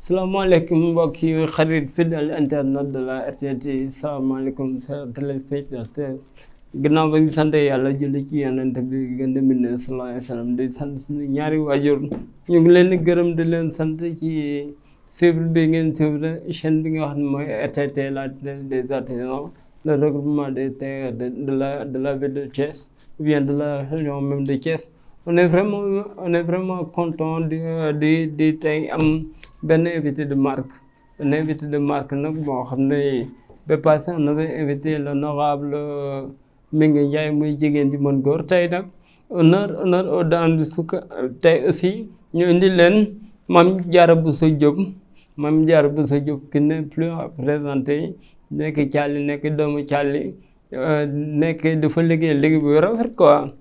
salaamaaleykum mbokk yi xarit fidèle internet de la RTT salaamaaleykum téléspectateur gannaaw ba ngi sant yàlla julli ci yonent bi gën a bind sallallahu alayhi wa sallam di sant suñu ñaari waajur ñu ngi leen di gërëm di leen sant ci suivre bi ngeen suivre chaîne bi nga xam ne mooy RTT la télé des artisans le regroupement des tailleurs de la ville de Thiès ou bien de la région même de Thiès. On est vraiment content di tey am benn invité de marque nag boo xam ne ba passé on avait invité l'honorable Mingue Ndiaye muy jigéen ji mën góor tey nag honneur aux dames du souk tey aussi ñu indi leen Mame Diarra Bousso Diop qui n'est plus à présenter nekk Thiali nekk doomu Thiali nekk dafa liggéey bu rafet quoi.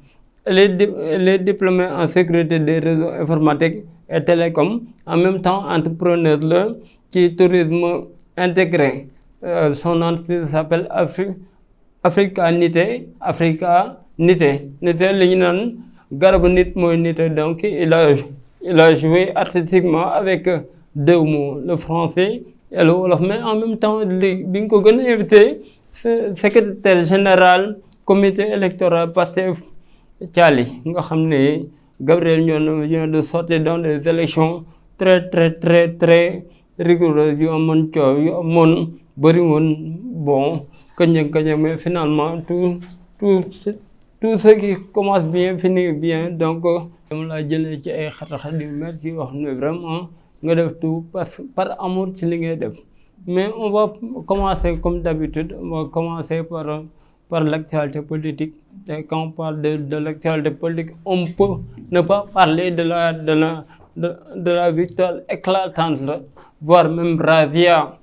Elle est diplômée en sécurité des réseaux informatiques et télécom en même temps entrepreneur la ci tourisme intégré. Son entreprise s'appelle Africa Nité li ñu naan garabu nit mooy nité donc il a joué artistiquement avec deux mots, le français et le wolof, mais en même temps bi nga ko gën a invité secrétaire général comité électoral Pastef Thiali nga xam ne Gabriel Ndione vient de sortir dans des élections très rigoureuses yu amoon coow yu amoon bëri woon bon kañ mais finalement tout ce qui commence bien finit bien. Donc dama laa jëlee ci ay xat-xat yu métti yoo xam ne vraiment nga def tout par amour ci li ngay def, mais on va commencer comme d'habitude, on va commencer par l'actualité politique. Et quand on parle de l'actualité politique, on peut ne pas parler de la victoire éclatante, voire même razzia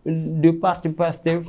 du parti Pastef.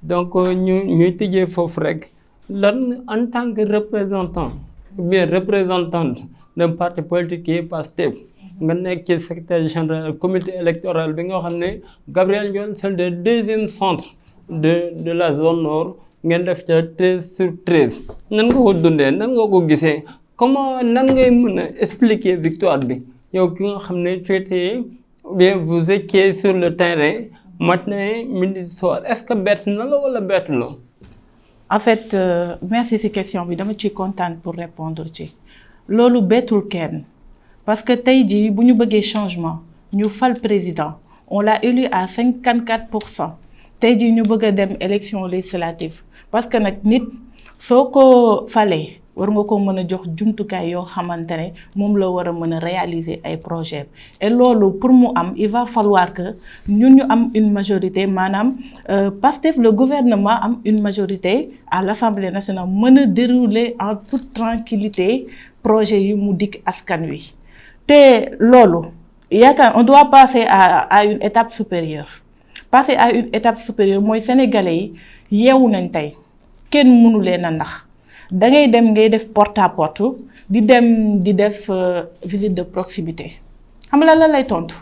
Donc ñuy tijjee foofu rek lan en tant que représentant ou bien représentante d'un parti politique qui est Pastef nga nekk ci secrétaire général comité électoral bi nga xam ne Gabriel Ndione c'est le deuxième centre de la zone nord ngeen def ca 13/13 nan nga ko dundee nan nga ko gisee comment nan ngay mën a expliquer victoire bi yow ki nga xam ne féetee ou bien vous étiez sur le terrain matin midi soir, est-ce que bett na la wala bettu la? En fait merci ci question bi dama ciy kontaan pour répondre ci loolu bettul kenn parce que tey jii bu ñu bëggee changement ñu fal président on l'a élu à 54%. tey jii ñu bëgg a dem élection législative parce que nag nit soo ko falee war nga ko mën a jox jumtukaay yoo xamante ne moom la war a mën a réaliser ay projet et loolu pour mu am il va falloir que ñun ñu am une majorité maanaam Pastef le gouvernement am une majorité à l'Assemblée nationale mën a dérouler en toute tranquillité projet yi mu dikk askan wi te loolu yaakaar on doit passer à une étape supérieure. Passer à une étape supérieure mooy sénégalais yi yeewu nañ tey kenn mënu leen a ndax da ngay dem ngay def porte à porte di def visite de proximité xam nga lan lay tontu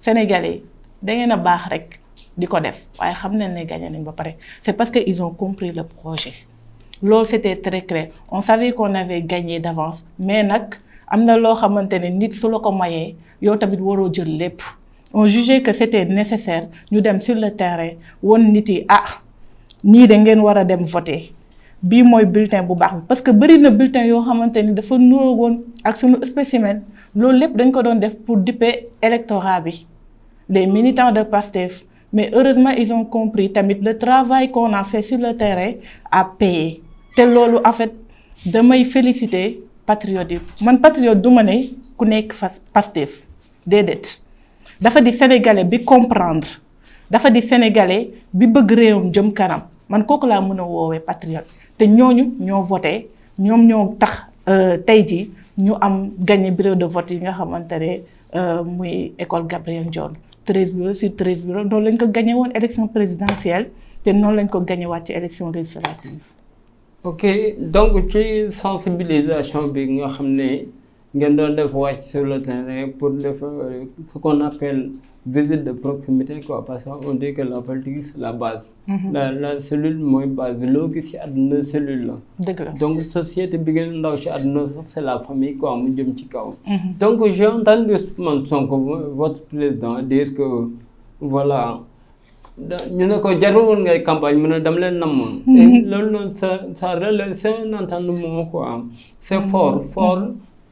sénégalais yi da ngeen a baax rek di ko def waaye xam nañ ne gagné nañ ba pare. C'est parce que ils ont compris le projet loolu c'était très clair, on savait qu'on avait gagné d'avance, mais nag am na loo xamante ne nit su la ko mayee yow tamit waroo jël lépp. On jugeait que c'était nécessaire ñu dem sur le terrain won nit yi ñii da ngeen war a dem voter bii mooy bulletin bu baax bi parce que bëri na bulletin yoo xamante ni dafa nuroo woon ak suñu spécimen loolu lépp dañ ko doon def pour duper électorat bi les militants de Pastef, mais heureusement ils ont compris tamit le travail qu'on a fait sur le terrain a payé te loolu en fait damay féliciter patriotes yi man patriote du ma ne ku nekk Pastef déedéet. dafa di sénégalais bi comprendre dafa di sénégalais bi bëgg réewam jëm kanam man kooku laa mën a woowee patriote te ñooñu ñoo voté ñoom ñoo tax tey ji ñu am gagné bureau de vote yi nga xamante ne muy école Gabriel Ndione 13 bureaux sur 13 bureaux noonu lañ ko gagné woon élection présidentielle te noonu lañ ko gagné waat ci élection législative. Ok, donc ci sensibilisation bi nga xam ne ngeen doon def wàcc sur le terrain pour def ce qu'on appelle visite de proximité quoi, parce qu'on dit que la politique c'est la base. La cellule mooy base bi loo gis ci àdduna cellule la. dëgg la donc société bi gën a ndaw ci àdduna sax c'est la famille quoi mu jëm ci kaw. donc j'ai entendu Ousmane Sonko votre président dire que voilà ñu ne ko jarul woon ngay campagne mu ne dama leen namoon. loolu noonu ça relève c'est un entendement quoi c'est fort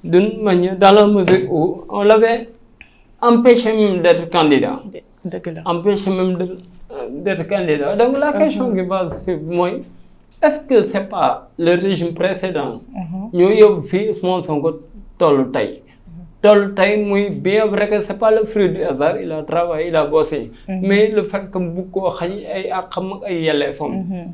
d'une manière dans la mesure où on l'avait empêché même d'être candidat. dëgg la empêché même d'être candidat donc la question qui va suivre mooy est-ce que c'est pas le régime précédent. ñoo yóbbu fii Ousmane Sonko tollu tey muy bien vrai que c'est pas le fruit du hasard il a travaillé il a bossé. mais le fait que bu ko xañ ay àqam ak ay yelleefam.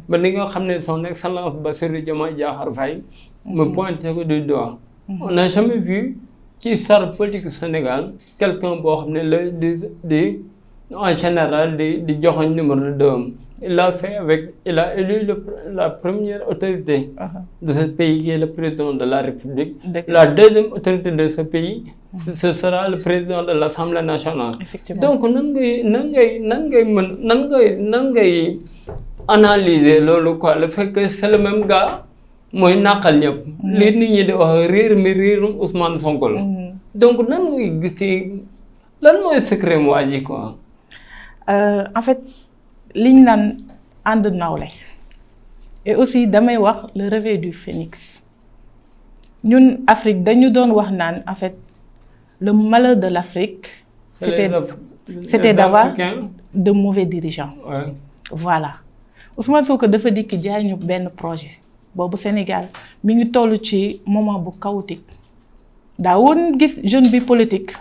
ba ni nga xam ne son excellence Bassirou Diomaye Diakhar Faye me pointe ko du doigt. on n'a jamais vu ci histoire politique Sénégal quelqu'un boo xam ne la di en général di joxoñ numéro 2. Il l'a fait il a élu la première autorité de ce pays qui est le président de la République. La deuxième autorité de ce pays, ce sera le président de l'Assemblée nationale. Donc nan ngay analyser loolu quoi le fait que c'est le même gars mooy naqal ñëpp. li nit ñi di wax riirum Ousmane Sonko la. donc nan ngay gis lan mooy secret mu waa ji quoi. En fait. liñ naan ànd nawle et aussi damay wax le réveil du phénix ñun Afrique dañu doon wax naan en fait le malheur de l'Afrique c'était d'avoir de mauvais dirigeants. Voilà Ousmane Sonko dafa dikk jaay ñu benn projet boobu Sénégal mi ngi toll ci moment bu chaotique daa woon gis jeune bi politique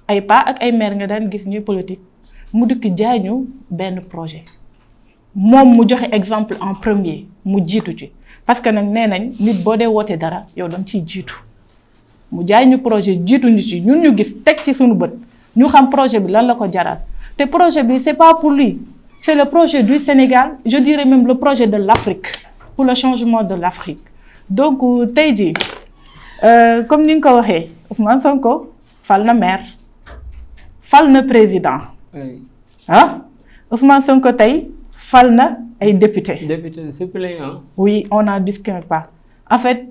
ay pa ak ay mère nga daan gis ñuy politique mu dikk jaay ñu benn projet moom mu joxe exemple en premier mu jiitu ci parce que nag nee nañ nit boo dee wootee dara yow danga ciy jiitu mu jaay ñu projet jiitu ñu ci ñun ñu gis teg ci suñu bët ñu xam projet bi lan la ko jaral te projet bi c'est pas pour lui c'est le projet du Sénégal je dirais même le projet de l'Afrique pour le changement de l'Afrique donc tey jii comme ni nga ko waxee Ousmane Sonko fal na maire fal na président Ousmane Sonko tey fal na ay député suppléant. oui on n'en discute pas en fait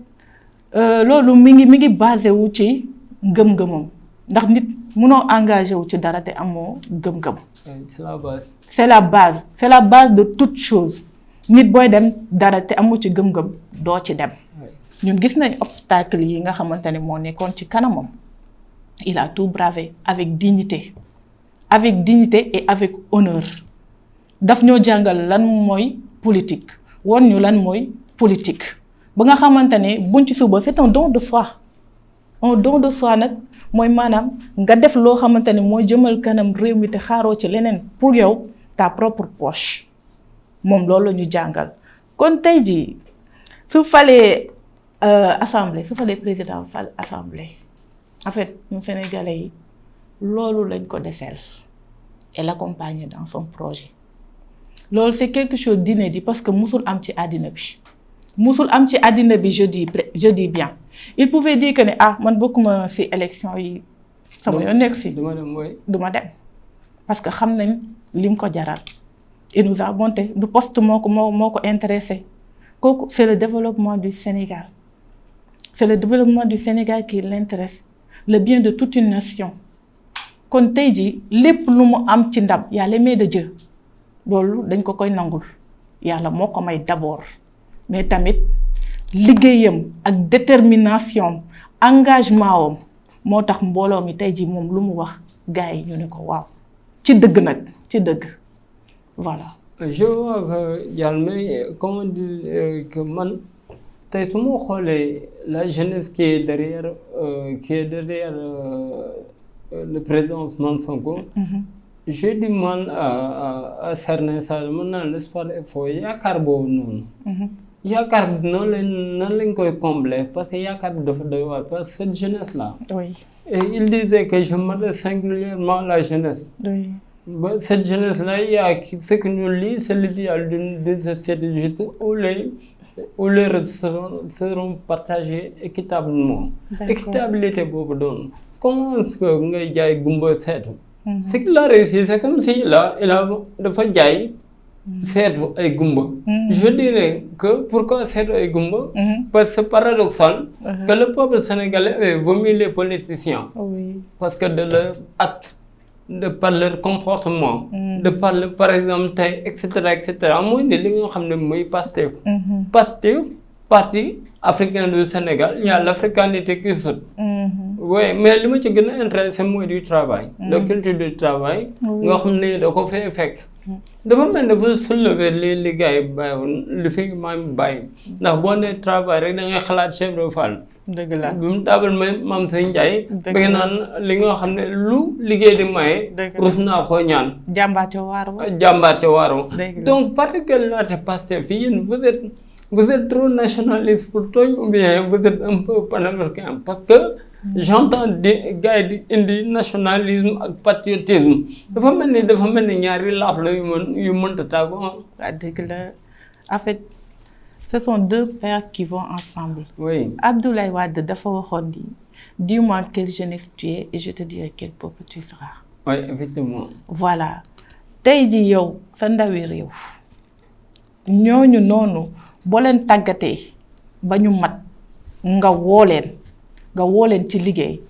loolu mi ngi basé wu ci gëm-gëmam ndax nit mënoo engagé wu ci dara te amoo gëm-gëm. c'est la base. c'est la base de toute chose nit booy dem dara te amoo ci gëm-gëm doo ci dem. ñun gis nañ obstacle yi nga xamante ne moo nekkoon ci kanamam il a tout bravé avec dignité et avec honneur. daf ñoo jàngal lan mooy politique woon ñu lan mooy politique ba nga xamante ne buñ ci suba c'est un don de soi nag mooy maanaam nga def loo xamante ne mooy jëmal kanam réew mi te xaaroo ci leneen pour yow ta propre poche moom loolu la ñu jàngal kon tey jii su falee assemblée su falee président fal assemblée en fait ñun sénégalais yi loolu lañ ko deseel et l'accompagner dans son projet. loolu c'est quelque chose d'inédit parce que musul am ci àddina bi je dis bien il pouvait dire que ne man bokkuma ci élection yi sama yoon nekk ci duma dem parce que xam nañ lim ko jaral il nous a monté du poste moo ko intéressé kooku c'est le développement du Sénégal qui l'intéresse le bien de toute une nation kon tey jii lépp lu mu am ci ndam y a les mains de Dieu loolu dañ ko koy nangul yàlla moo ko may d'abord mais tamit liggéeyam ak détermination engagement wam moo tax mbooloo mi tey jii moom lu mu wax gars yi ñu ne ko waaw ci dëgg voilà. je vois que Dialmé comment dire que man tey su ma xoolee la jeunesse qui est derrière le président Ousmane Sonko. j'ai du mal à cerner ça mën naa l'espoir est faux yaakaar boobu noonu. yaakaar bi nan lañ koy combler parce que yaakaar bi dafa doy waar parce que cette jeunesse là. oui. et il disait que je m'adresse singulièrement à la jeunesse. oui. Cette jeunesse là il y a ce que nous lit c'est l'idéal d'une société juste où où les ressources seront partagées équitablement. Équitabilité boobu doon comment est-ce que ngay jaay gumba seetu. Ce qu'il a réussi c'est comme si là il a dafa jaay seetu ay gumba. Je dirais que pourquoi seetu ay gumba. Parce que c'est paradoxal que le peuple sénégalais avait vomi les politiciens. Parce que de leur acte, de par leur comportement, de par le, par exemple tey et cetera mooy ne li nga xam ne mooy Pastef. Pastef parti africain du Sénégal il y a l'africanité qui saute. Oui mais li ma ci gën a intéressé mooy du travail. la culture du travail. nga xam ne da ko fee fekk. dafa mel ne dafa soulever li gars yi bàyyiwoon li fi maam bàyyi ndax boo nee travail rek da ngay xalaat chef de file. dëgg la bi mu taabal maam Sëñ Ndiaye. bëgg naan li nga xam ne lu liggéey di maye. rus naa koo ñaan. jàmbaar ca waaru. jàmbaar ca waaru. donc particularité Pastef fii yéen vous êtes trop nationaliste pour tooñ ou bien vous êtes un peu panafricain parce que j'entends des gars yi di indi nationalisme ak patriotisme dafa mel ni ñaari laaf la yu mënta tàggoo. waaw dëgg la en fait ce sont deux pères qui vont ensemble. oui Abdoulaye Wade dafa waxoon ni dis-moi quelle jeunesse tu es et je te dirai quel peuple tu seras. oui effectivement. voilà tey jii yow sa ndawi réew ñooñu noonu boo leen tàggatee ba ñu mat nga woo leen ci liggéey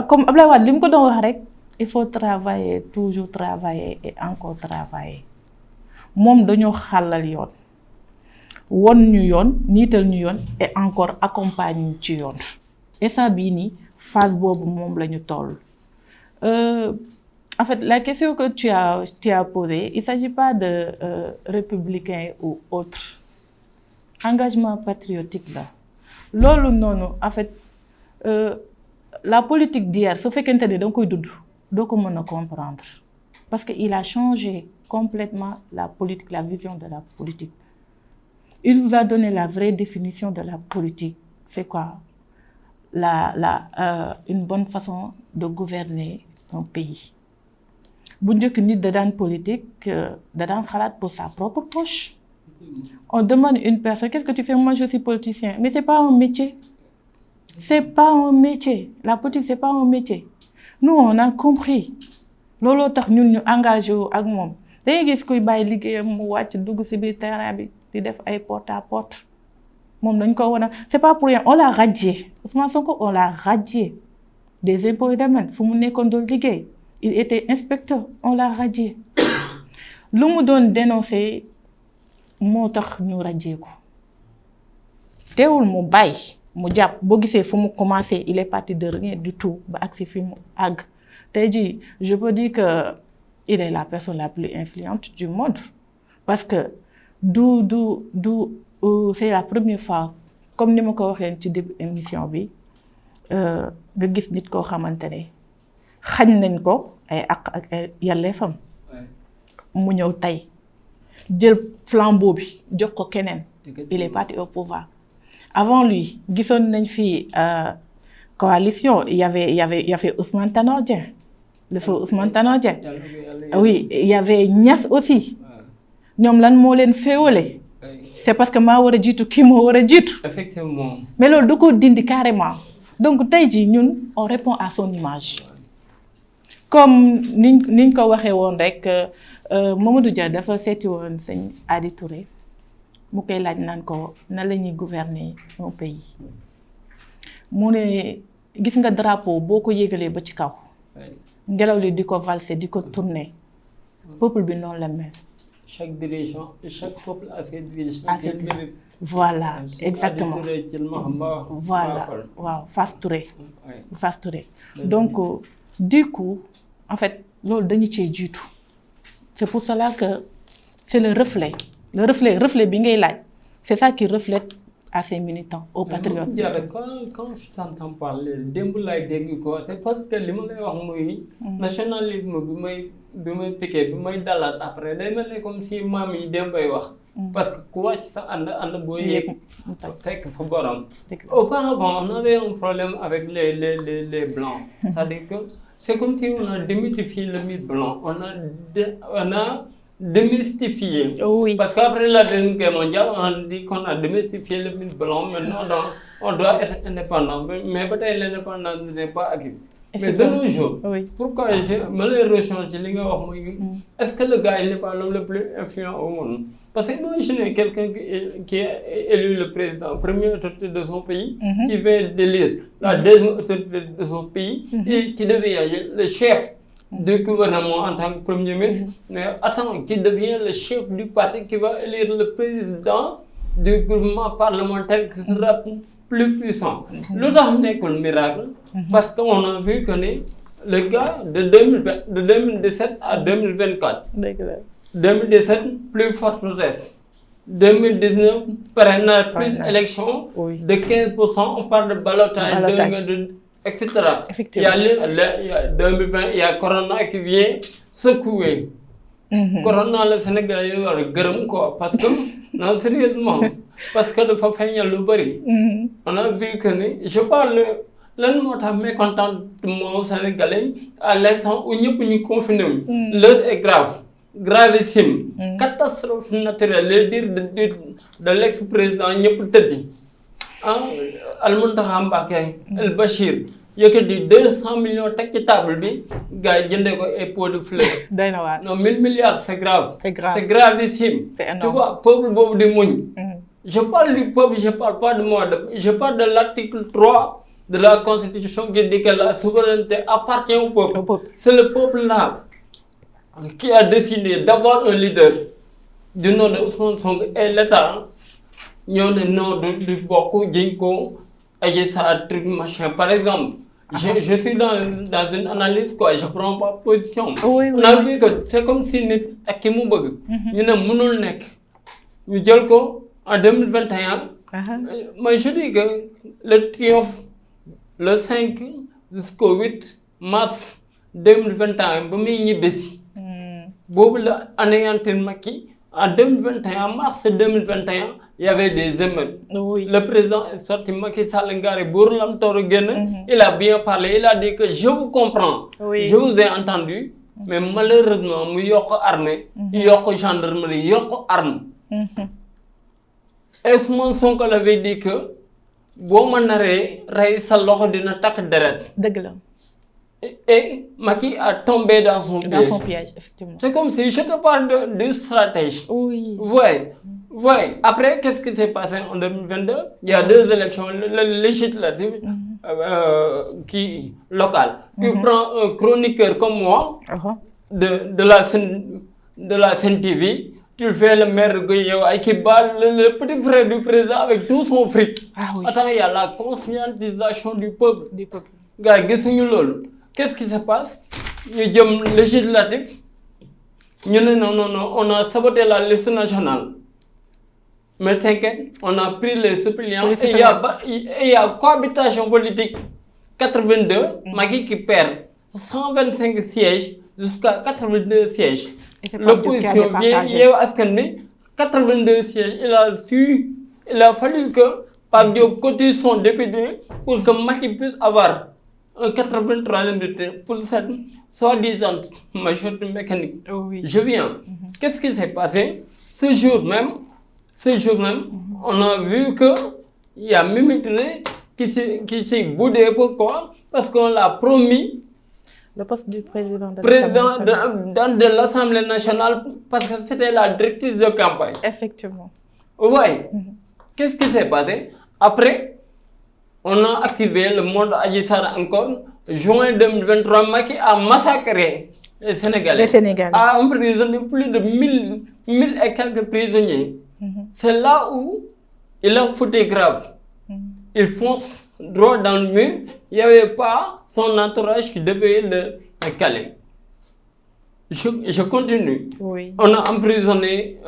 comme Abdoulaye Wade li mu ko doon wax rek il faut travailler toujours travailler et encore travailler moom dañoo xàllal yoon won ñu yoon niital ñu yoon et encore accompagne ñu ci yoon instant bii nii phase boobu moom la ñu toll. En fait la question que tu as posée il s'agit pas de républicain ou autre engagement patriotique la loolu noonu en fait la politique d'hier su fekkente ne da nga koy dund doo ko mën a comprendre parce que il a changé complètement la politique la vision de la politique il nous a donné la vraie définition de la politique c'est quoi une bonne façon de gouverner un pays bu njëkk nit da daan politique da daan xalaat pour sa propre poche. On demande une personne, qu'est-ce que tu fais? Moi, je suis politicien. Mais c'est pas un métier. C'est pas un métier. La politique, c'est pas un métier. Nous, on a compris. Lolo tax ñun ñu engagé wu ak moom. Dañuy gis kuy bàyyi liggéeyam mu wàcc dugg ci biir terrain bi di def ay porte à porte. Moom dañ ko wane. C'est pas pour rien. On l'a radié. Ousmane Sonko, on l'a radié. Des impôts et domaines. Fu mu nekkoon doon liggéey. Il était inspecteur. On l'a radié. Lu mu doon dénoncer. moo tax ñu rajee ko teewul mu bàyyi mu jàpp boo gisee fu mu commencé il est parti de rien du tout ba agsi fi mu àgg tey jii je peux dire que il est la personne la plus influente du monde parce que c'est la première fois comme ni ma ko waxee ci début émission bi nga gis nit koo xamante ne xañ nañ ko ay àq ak ay yelleefam mu ñëw tey jël flambeau bi jox ko keneen il est parti au pouvoir avant lui gisoon nañ fi coalition il y avait Ousmane Tanor Dieng le feu Ousmane Tanor Dieng oui il y avait Niass aussi ñoom lan moo leen féewale c'est parce que maa war a jiitu kii moo war a jiitu effectivement mais loolu du ko dindi carrément donc tey jii ñun on répond à son image comme niñ ko waxee woon rek Mamadou Dia dafa seeti woon sëñ Adi Touré mu koy laaj naan ko nan la ñuy gouverner un pays mu ne gis nga drapeau boo ko yégalee ba ci kaw ngelaw li di ko valser di ko tourner peuple bi noonu la mel. Chaque dirigeant et chaque peuple a ses dirigeants. Voilà exactement voilà waaw Fass Touré. Donc du coup en fait loolu dañu cee jiitu. C'est pour cela que c'est le reflet bi ngay laaj c'est ça qui reflète à ses militants aux patriotes. Quand je t'entends parler démb laay dégg ko c'est parce que li ma lay wax mooy nationalisme bi may piqué bi may dalaat après day mel ne comme si maam yi démbay wax parce que ku wàcc sa ànd boo yéeg fekk fa borom. Auparavant on avait un problème avec les blancs c'est-à-dire que c'est comme si on a démythifié le mythe blanc on a démystifier. Oui. Parce qu'après la Deuxième Guerre mondiale, on a dit qu'on a démystifié le mythe blanc. Maintenant, on doit être indépendant. Mais peut-être l'indépendance n'est pas acquise. Mais de nos jours, Oui. pourquoi je me le rechange, est-ce que le gars il n'est pas l'homme le plus influent au monde? Parce que imaginez quelqu'un qui est élu le président, première autorité de son pays, qui vient d'élire la deuxième autorité de son pays et qui devient le chef du gouvernement en tant que premier ministre. Mais attends, qui devient le chef du parti qui va élire le président du gouvernement parlementaire qui sera plus puissant. L'autre n'est que le miracle, parce qu'on a vu que le gars de 2017 à 2024, 2017, plus forte proteste. 2019, parrainage plus élection de 15%, on parle de ballottage, etc. Il y a 2020, il y a Corona qui vient secouer. Corona, le Sénégal, il y a le grand quoi, parce que, non, sérieusement, parce que le Fafin, le bari. On a vu que, je parle, l'un de mes mécontentement au Sénégalais, à l'instant où nous sommes confinés, l'heure est grave, gravissime, catastrophe naturelle, le dire de l'ex-président, nous sommes dit. Al-Muntaha Mbacké, El-Bachir, il y a que 200 millions de tables, gars, il y a des pots de fleurs. Non, 1000 milliards, c'est grave. C'est gravissime. Tu vois, peuple bobu de Mouni. Je parle du peuple, je ne parle pas de moi. Je parle de l'article 3 de la Constitution qui dit que la souveraineté appartient au peuple. C'est le peuple-là qui a décidé d'avoir un leader du nom de Ousmane Sonko et l'État. Nous avons le nom de Boko, Djinko, et ça, truc machin. Par exemple, je suis dans une analyse, quoi, je ne prends pas position. On a vu que c'est comme si nous avons en 2021, moi je dis que le triomphe, le 5 jusqu'au 8 mars 2021, en 2021, mars 2021, il y avait des émeutes. Le président est sorti, Macky Sall il a bien parlé, il a dit que je vous comprends, je vous ai entendu, mais malheureusement, il y a armée, il y a gendarmerie, il y a armes. Ousmane Sonko avait dit que boo ma naree rey sa loxo dina takk deret. Dëgg la. Et Macky a tombé dans son piège. Dans son piège, effectivement. C'est comme si je te parle de stratégie. Oui. Ouais. Après, qu'est-ce qui s'est passé en 2022? Il y a deux élections législatives locales. Tu prends un chroniqueur comme moi de la Sen TV. Tu fais le maire de Guédiawaye qui bat le petit frère du président avec tout son fric. Attends, il y a la conscientisation du peuple. Gars, qu'est-ce qui se passe? Nous sommes législatifs. Non, on a saboté la liste nationale. Mais t'inquiète, on a pris les suppléants et il y a cohabitation politique. 82, Macky qui perd 125 sièges jusqu'à 82 sièges. L'opposition vient, il y a 82 sièges. Il a fallu que Pape Diop cotise son député pour que Macky puisse avoir un 83e député pour cette soi-disant majorité mécanique. Je viens. Qu'est-ce qui s'est passé? Ce jour même, on a vu qu'il y a Mimi Touré qui s'est boudé. Pourquoi? Parce qu'on l'a promis. Le poste du président de l'Assemblée nationale, parce que c'était la directrice de campagne. Effectivement. Oui. Qu'est-ce qui s'est passé? Après, on a activé le monde Adjissar encore. Juin 2023, Macky a massacré les Sénégalais. A emprisonné plus de 1000 et quelques prisonniers. C'est là où il a foutu grave. Il fonce droit dans le mur. Il n'y avait pas son entourage qui devait le caler. Je continue. On a emprisonné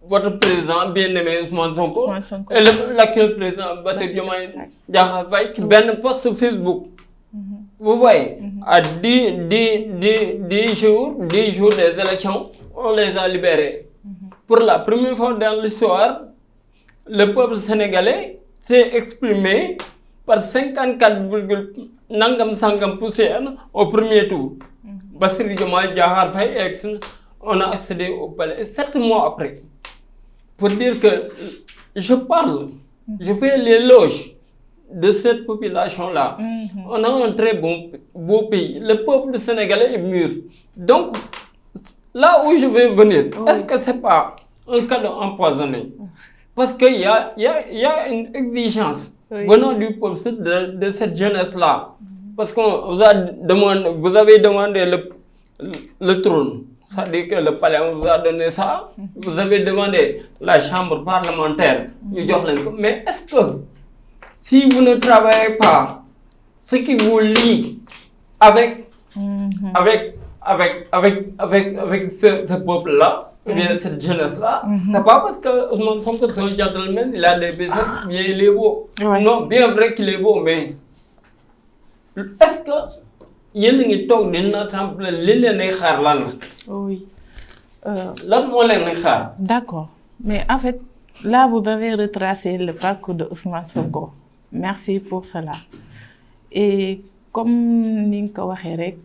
votre président bien-aimé Ousmane Sonko et l'actuel président Bassirou Diomaye Diakhar Faye qui a un post sur Facebook. Vous voyez, à 10 jours des élections, on les a libérés. Pour la première fois dans l'histoire, le peuple sénégalais s'est exprimé par 54,9% au premier tour. Bassirou Diomaye Diakhar Faye on a accédé au palais. Et 7 mois après, pour dire que je parle, je fais l'éloge de cette population-là. On a un très beau pays. Le peuple sénégalais est mûr. Donc, là où je vais venir, est-ce que ce n'est pas un cadeau empoisonné? Parce qu'il y a une exigence venant du peuple de cette jeunesse-là. Parce qu'on vous avez demandé le trône. Ça dit que le palais vous a donné ça. Vous avez demandé la chambre parlementaire. Mais est-ce que si vous ne travaillez pas, ce qui vous lie avec ce peuple-là, ou bien cette jeunesse-là, c'est pas parce que Ousmane Sonko c'est un gentleman, il a des business, bien il est beau. Non, bien vrai qu'il est beau, mais est-ce que yéen a ngi toog di naatable li leen ay xaar lan la? Oui. Lan moo leen ay xaar? D'accord. Mais en fait, là, vous avez retracé le parcours de Ousmane Sonko. Merci pour cela. Et comme ni nga ko waxee rek,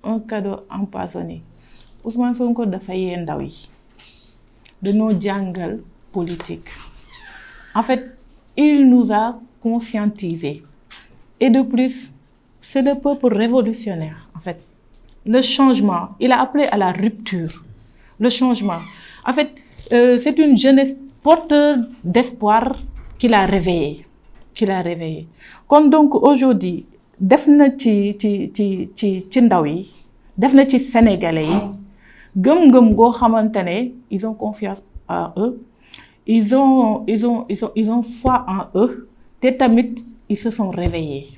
un cadeau empoisonné. Ousmane Sonko dafa yee ndaw yi. Dañoo jàngal politique. En fait, il nous a conscientisés. Et de plus, c'est le peuple révolutionnaire, en fait. Le changement, il a appelé à la rupture. Le changement. En fait, c'est une jeunesse porteur d'espoir qu'il a réveillé. Comme donc aujourd'hui, def na ci ndaw yi, def na ci Sénégalais yi, gëm-gëm goo xamante ne ils ont confiance en eux, ils ont foi en eux, te tamit ils se sont réveillés.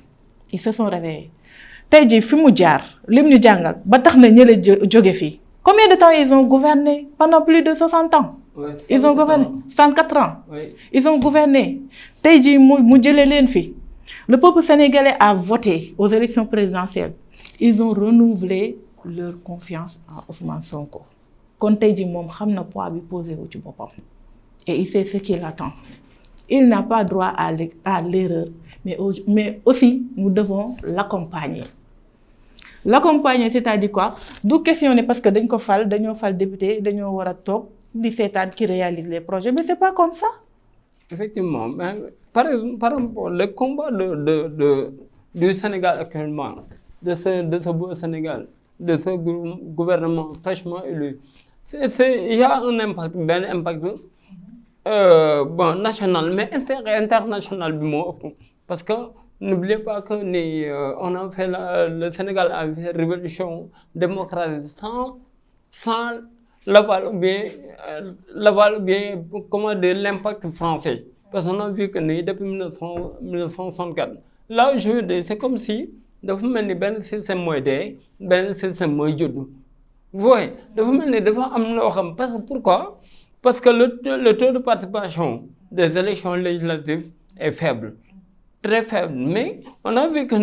Tey jii fi mu jaar lim ñu jàngal ba tax na ñële jóge fii. Combien de temps ils ont gouverné? Pendant plus de 60 ans. Ouais, ils ont gouverné 64 ans. Oui. Ils ont gouverné. Tey jii mu jëlee leen fi. Le peuple sénégalais a voté aux élections présidentielles. Ils ont renouvelé leur confiance à Ousmane Sonko. Kon tey jii moom xam na poids bi posé wu ci boppam. Et il sait ce qu'il attend. Il n'a pas droit à l'erreur, mais aussi nous devons l'accompagner. L'accompagner, c'est-à-dire quoi? D'où questionner parce que dañu fal député, dañu wara tok di sétane qui réalise les projets, mais c'est pas comme ça. Effectivement, mais par exemple, le combat du Sénégal actuellement, de ce beau Sénégal, de ce gouvernement fraîchement élu, il y a un impact, national, mais international. Parce que n'oubliez pas que on a fait le Sénégal a fait révolution démocratique sans l'aval ou bien comment dire l'impact français. Parce qu'on a vu que depuis 1964, là aujourd'hui c'est comme si dafa mel ni benn système mooy dee benn système mooy judd. Vous voyez dafa mel ni dafa am loo xam parce que pourquoi? Parce que le taux de participation des élections législatives est faible, très faible. Mais on a vu que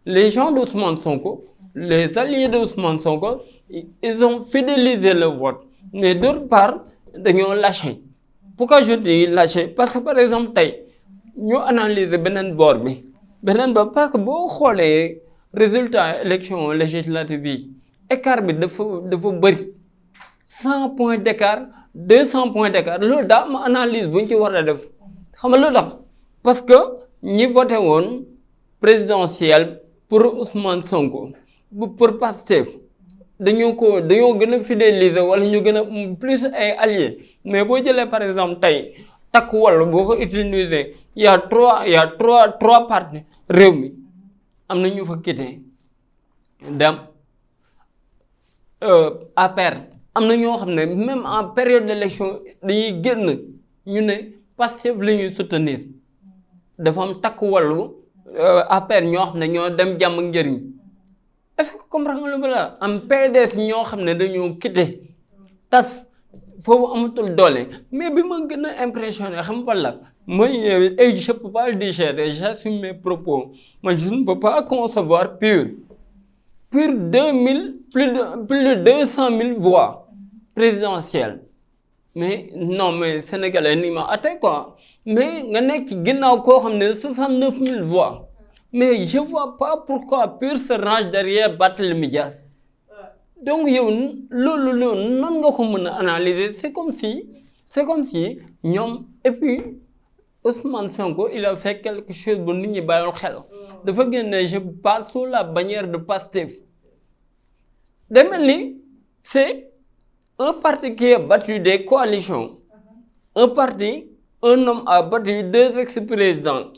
les gens d'Ousmane Sonko, les alliés d'Ousmane Sonko, ils ont fidélisé le vote. Mais d'autre part, ils ont lâché. Pourquoi je dis lâché? Parce que par exemple, nous analysons benen bord parce que si les résultats élections législatives, écart bi dafa bëri 100 points d'écart, 200 points d'écart. Loolu daa am analyse bu ñu ci war a def xam nga lu tax parce que ñi voté woon présidentielle pour Ousmane Sonko pour Pastef dañoo gën a fidéliser wala ñu gën a plus ay alliés mais boo jëlee par exemple tey takk wàll boo ko utiliser il y a trois partis réew mi am na ñu fa quitté dem APR am na ñoo xam ne même en période d'élection dañuy génn ñu ne Pastef la ñuy soutenir dafa am takk wàllu APR ñoo xam ne ñoo dem jàmm ak njëriñ est-ce que comprendre nga lu ma la am PDS ñoo xam ne dañoo quitté tas foofu amatul doole mais bi ma gën a impressionné xam nga la mooy je peux pas le digérer j'assume mes propos moi je ne peux pas concevoir PUR 2000 plus de 200 000 voix présidentielles mais non mais sénégalais ni ma atte quoi mais nga nekk ci ginnaaw koo xam ne 69 000 voix mais je vois pas pourquoi PUR se range derrière Barthélémy Dias donc yow loolu noonu nan nga ko mën a analyser c'est comme si ñoom et puis Ousmane Sonko il a fait quelque chose bu nit ñi bàyyul xel dafa génne je parle sous la bannière de Pastef day mel ni c'est un parti qui a battu des coalitions un homme a battu 2 ex-présidents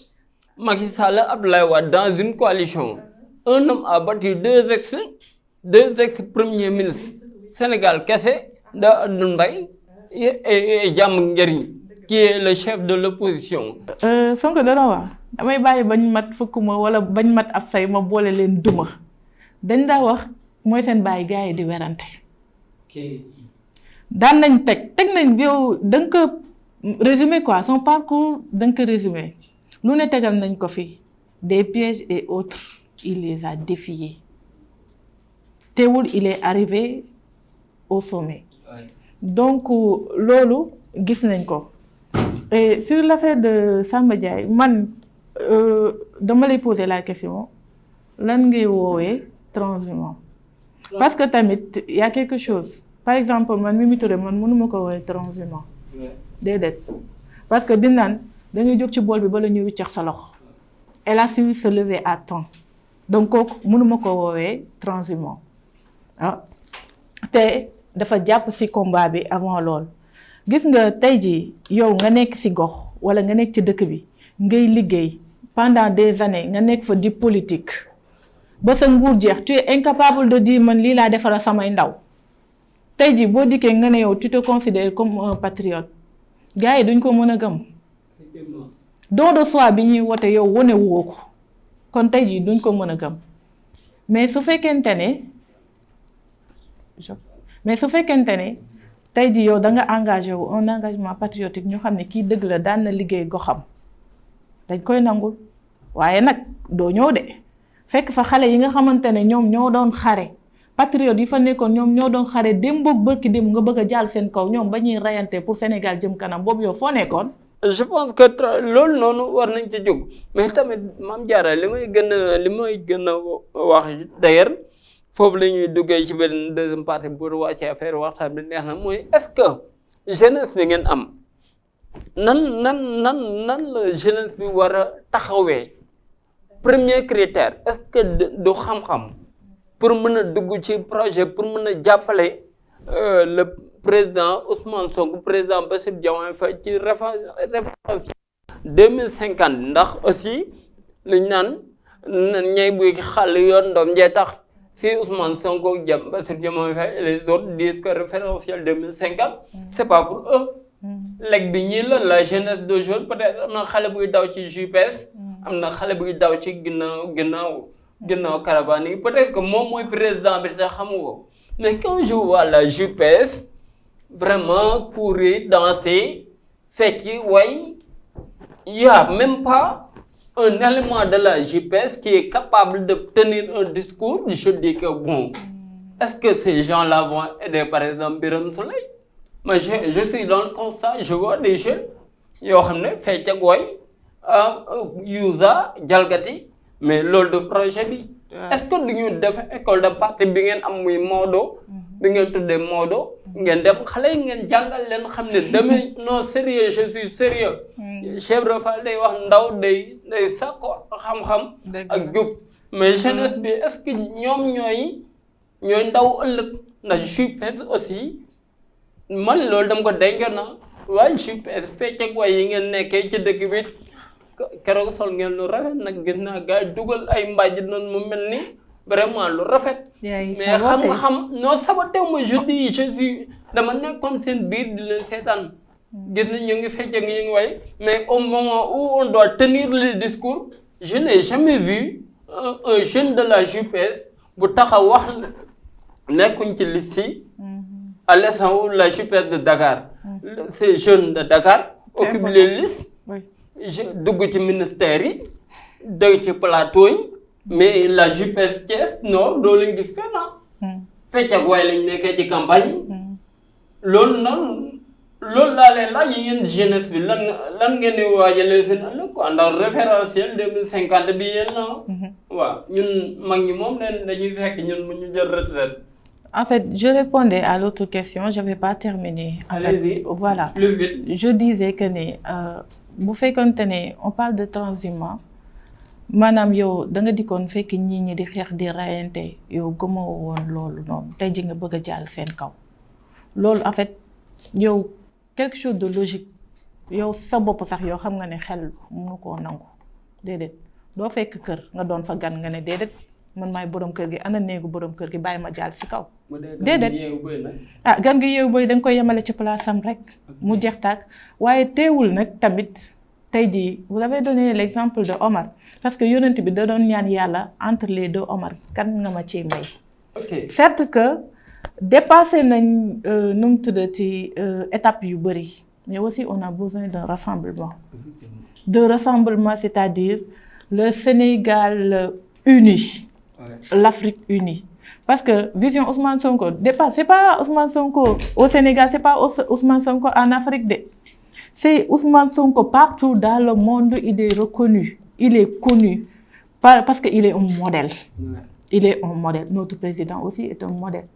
Macky Sall Abdoulaye Wade dans une coalition un homme a battu 2 ex-premiers ministres Sénégal kese da Abdoul Mbaye et Jàmm Njariñ qui est le chef de l'opposition. Sonko dana wax damay bàyyi bañ mat fukk ma wala bañ mat ab say ma boole leen duma dañ daa wax mooy seen bàyyi gars yi di werante daan nañ teg nañ yow da nga ko résumé quoi son parcours da nga ko résumé lu ne tegal nañ ko fi des pièges et autres il les a défiés teewul il est arrivé au sommet donc loolu gis nañ ko et sur l'affaire de Samba Ndiaye man dama lay poser la question lan ngay woowee transhumant parce que tamit y a quelque chose par exemple man Mimi Touré man mënuma ko woowee transhumant déedéet parce que dinaan da ngay jóg ci bool bi ba la ñuy wiccax sa loxo elle a su se lever à temps donc kooku mënuma ko woowee transhumant te dafa jàpp ci combat bi avant lool gis nga tey jii yow nga nekk ci gox walla nga nekk ci dëkk bi ngay liggéey pendant des années nga nekk fa di politique ba sa nguur jeex tu es incapable de dire man lii laa defara samay ndaw tey jii boo dikkee nga ne yow tu te considères comme un patriote gars yi duñ ko mën a gëm don de soi bi ñuy wote yow wane woo ko kon tey jii duñ ko mën a gëm mais su fekkente ne tey jii yow da nga engagé wu un engagement patriotique ñu xam ne kii dëgg la daan na liggéey goxam dañ koy nangul waaye nag doo ñëw de fekk fa xale yi nga xamante ne ñoom ñoo doon xare patriote yi fa nekkoon ñoom ñoo doon xare démb boog bërki démb nga bëgg a jàll seen kaw ñoom ba ñuy rayante pour Sénégal jëm kanam boobu yow foo nekkoon. je pense que loolu noonu war nañ ci jóg mais tamit Mame Diarra li may gën a wax d'ailleurs foofu la ñuy duggee ci benn deuxième partie pour wàcce affaire waxtaan bi neex na mooy est-ce que jeunesse bi ngeen am nan la jeunesse bi war a taxawee premier critère est-ce que du xam-xam pour mën a dugg ci projet pour mën a jàppale le président Ousmane Sonko président Bassirou Diomaye Faye ci référence 2050 ndax aussi liñ naan ñay buy xàll yoon doom jee tax si Ousmane Sonko Bassirou Diomaye Faye et les autres disent que référentiel 2050 c'est pas pour eux léegi bi ñii la jeunesse d'aujourd'hui peut-être am na xale buy daw ci GPS am na xale buy daw ci ginnaaw caravane yi peut-être que moom mooy président bi te xamu ko mais quand je vois la GPS vraiment courir danser fecci way il y a même pas un élément de la GPS qui est capable de tenir un discours. Je dis que bon, est-ce que ces gens-là vont aider par exemple Birame Souleye? Moi je suis dans le constat, je vois des jeunes yoo xam ne fecc ak way yuusa jalgati mais loolu du projet bi. est-ce que du ñu def école de parti bi ngeen am muy Maodo bi ngeen tuddee Maodo ngeen dem xale yi ngeen jàngal leen xam ne demain non sérieux je suis sérieux Cheikh Ibra Fall day wax ndaw day sàkko xam-xam ak jub mais jeunesse bi est-ce que ñoom ñooy ndaw ëllëg ndax JPS aussi man loolu dama ko denc na waaye JPS fecc ak way yi ngeen nekkee ci dëkk bi keroog sol ngeen lu rafet nag gis naa gars yi dugal ay mbàjj noonu mu mel ni vraiment lu rafet mais xam-xam non saboté ma je dis je suis dama nekkoon seen biir di leen seetaan gis na ñu ngi fecc ak ñu ngi way mais au moment où on doit tenir le discours je n'ai jamais vu un jeune de la JPS bu taxaw wax nekkuñ ci liste yi à l'instant où la JPS de Dakar ces jeunes de Dakar occupent les listes dugg ci ministère yi dugg ci plateau yi mais la JPS Thiès non loolu lañ gis fenn fecc ak waaye lañ nekkee ci campagne loolu noonu loolu laa leen laaj yi ngeen jeunesse bi lan ngeen di waajalee seen ëllëg quoi ndax référentiel 2050 bi yéen na waaw ñun mag ñi moom leen dañuy fekk ñun mu ñu jël retraite En fait, je répondais à l'autre question, je n'avais pas terminé. Allez-y. Voilà. Plus vite. Je disais que bu fekkonte ne on parle de transhumance maanaam yow da nga dikkoon fekk ñi di xeex di rayante yow gëmoo woon loolu noonu tey ji nga bëgg a jàll seen kaw loolu en fait yow quelque chose de logique yow sa bopp sax yow xam nga ne xel mënu koo nangu déedéet doo fekk kër nga doon fa gan nga ne déedéet man maay borom kër gi ana néegu borom kër gi bàyyi ma jàll si kaw déedéet gan gi yeewu boy da nga koy yemale ci place am rek mu jeex tàkk waaye teewul nag tamit tey jii vous avez donné l'exemple de Omar parce que yonent bi da doon ñaan yàlla entre les deux Omar kan nga ma ciy may certes que dépassé nañ nu mu tuddati étape yu bëri mais aussi on a besoin d'un rassemblement c'est-à-dire le Sénégal uni l'Afrique unie parce que vision Ousmane Sonko dépasse c'est pas Ousmane Sonko au Sénégal c'est pas Ousmane Sonko en Afrique c'est Ousmane Sonko partout dans le monde il est reconnu il est connu parce qu'il est un modèle il est un modèle notre président aussi est un modèle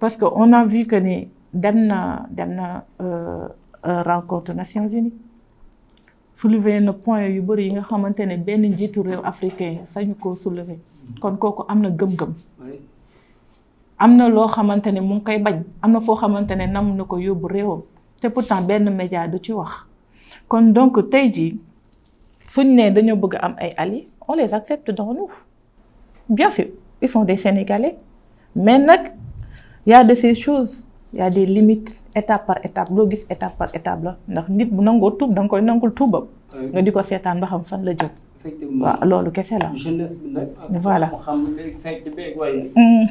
parce que on a vu que ne dem na rencontre Nations Unies soulever na point yu bëri yi nga xamante ne benn njiitu réew africain sañu koo soulever kon kooku am na gëm-gëm am na loo xamante ne mu ngi koy bañ am na foo xamante ne nam na ko yóbbu réewam te pourtant benn média du ci wax kon donc tey jii suñ ne dañoo bëgg am ay alliés on les accepte dans nous bien sûr ils sont des Sénégalais mais nag y a de ces choses il y a des limites étape par étape loo gis étape par étape la ndax nit bu nangoo tuub da nga koy nangul tuubam nga di ko seetaan ba xam fan la jóg waaw loolu kese la voilà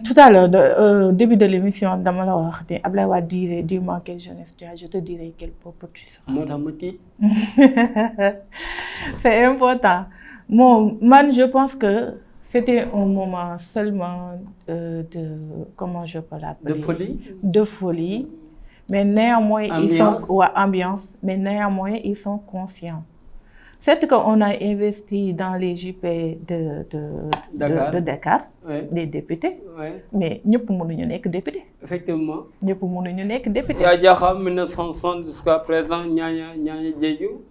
tout à l'heure début de l'émission dama la wax ne Ablaye Wade disait dis-moi quelle jeunesse tu as je te dirai quel peuple tu seras moo tax ma tiit c'est important man je pense que c'était un moment seulement de comment je peux l'appeler de folie mais néanmoins ils sont ambiance mais néanmoins ils sont conscients c'est qu'on a investi dans les JP de Dakar des députés mais ñëpp mënuñu nekk député effectivement ñëpp mënuñu nekk député yaa jaxam 1960 jusqu'à présent ñaaña Diédhiou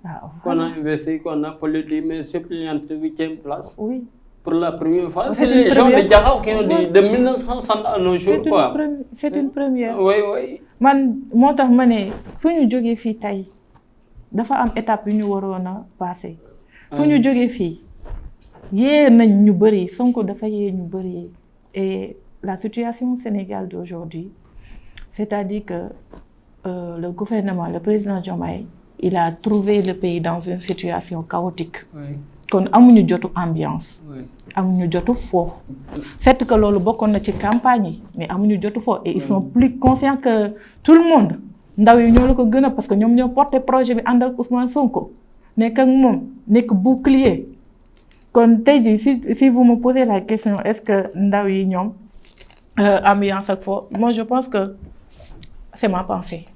qu'on a investi qu'on a politique mais suppléante 8e place oui pour la première fois c'est les gens de Diakhao qui ont dit de 1960 à nos jours quoi c'est une première oui man moo tax ma ne suñu jógee fii tey dafa am étape yu ñu waroon a passé suñu jógee fii yee nañ ñu bëri Sonko dafa yee ñu bëri et la situation au Sénégal d'aujourd'hui c'est-à-dire que le gouvernement le président Diomaye il a trouvé le pays dans une situation chaotique kon amuñu jotu ambiance amuñu jotu fo c'est que loolu bokkoon na ci campagne yi mais amuñu jotu fo et ils sont plus conscients que tout le monde ndaw yi ñoo la ko gën a parce que ñoom ñoo porté projet bi ànd ak Ousmane Sonko nekk ak moom nekk bouclier kon tey jii si vous me posez la question est-ce que ndaw yi ñoom ambiance ak fo moi je pense que c'est ma pensée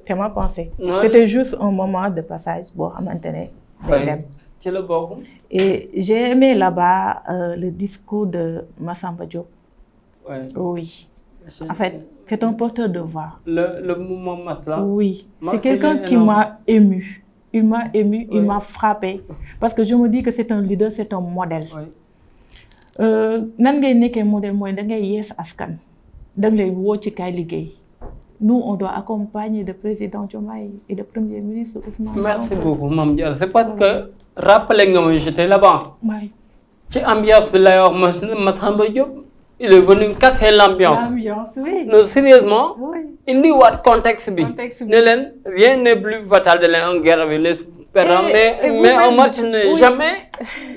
c'est ma pensée c'était juste un moment de passage boo xamante ne day dem ci la bokk et j'ai aimé là-bas le discours de Massamba Diop oui en fait c'est un porteur de voix le mouvement Masla oui c'est quelqu'un qui m'a ému il m'a frappé parce que je me dis que c'est un leader c'est un modèle nan ngay nekkee modèle mooy da ngay yees askan da ngay woo ci kay liggéey nous on doit accompagner le président Diomaye et le premier ministre Ousmane Sonko. Merci beaucoup Mame Diarra c'est parce que rappelé nga ma j'étais là-bas ci ambiance bi lay wax Massamba Diop il est venu casser l'ambiance oui non sérieusement indi waat contexte bi ne leen rien n'est plus fatal de en guerre avec les perdants mais un match n'est jamais